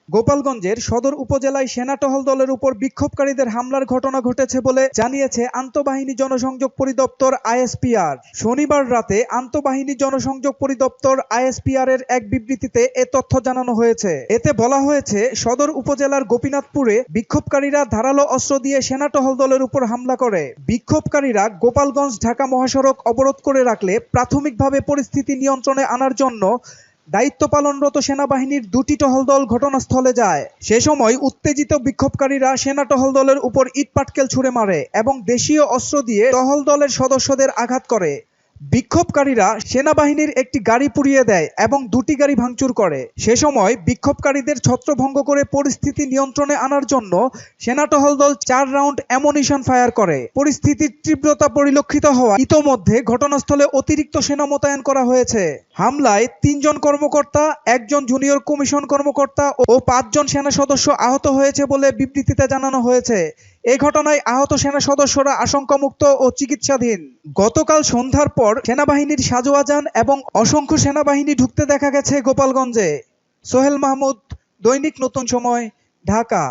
গোপালগঞ্জের সদর উপজেলায় সেনা টহল দলের উপর বিক্ষোভকারীদের হামলার ঘটনা ঘটেছে বলে জানিয়েছে আন্তঃবাহিনী জনসংযোগ পরিদপ্তর আইএসপিআর। শনিবার রাতে আন্তঃবাহিনী জনসংযোগ পরিদপ্তর আইএসপিআর এর এক বিবৃতিতে এ তথ্য জানানো হয়েছে। এতে বলা হয়েছে, সদর উপজেলার গোপীনাথপুরে বিক্ষোভকারীরা ধারালো অস্ত্র দিয়ে সেনা টহল দলের উপর হামলা করে। বিক্ষোভকারীরা গোপালগঞ্জ ঢাকা মহাসড়ক অবরোধ করে রাখলে প্রাথমিকভাবে পরিস্থিতি নিয়ন্ত্রণে আনার জন্য দায়িত্ব পালনরত সেনাবাহিনীর দুটি টহল দল ঘটনাস্থলে যায়। সে সময় উত্তেজিত বিক্ষোভকারীরা সেনা টহল দলের উপর ইটপাটকেল ছুড়ে মারে এবং দেশীয় অস্ত্র দিয়ে টহল দলের সদস্যদের আঘাত করে। বিক্ষোভকারীরা সেনাবাহিনীর একটি গাড়ি পুড়িয়ে দেয় এবং দুটি গাড়ি ভাঙচুর করে। সে সময় বিক্ষোভকারীদের ছত্রভঙ্গ করে পরিস্থিতি নিয়ন্ত্রণে আনার জন্য সেনা টহল দল 4 রাউন্ড অ্যামুনিশন ফায়ার করে। পরিস্থিতির তীব্রতা পরিলক্ষিত হওয়া ইতোমধ্যে ঘটনাস্থলে অতিরিক্ত সেনা মোতায়েন করা হয়েছে। হামলায় 3 জন কর্মকর্তা, 1 জন জুনিয়র কমিশন কর্মকর্তা ও 5 জন সেনা সদস্য আহত হয়েছে বলে বিবৃতিতে জানানো হয়েছে। এই ঘটনায় আহত সেনা সদস্যরা আশঙ্কামুক্ত ও চিকিৎসাধীন। গতকাল সন্ধ্যার পর সেনাবাহিনীর সাজোয়া যান এবং অসংখ্য সেনাবাহিনী ঢুকতে দেখা গেছে গোপালগঞ্জে। সোহেল মাহমুদ, দৈনিক নতুন সময়, ঢাকা।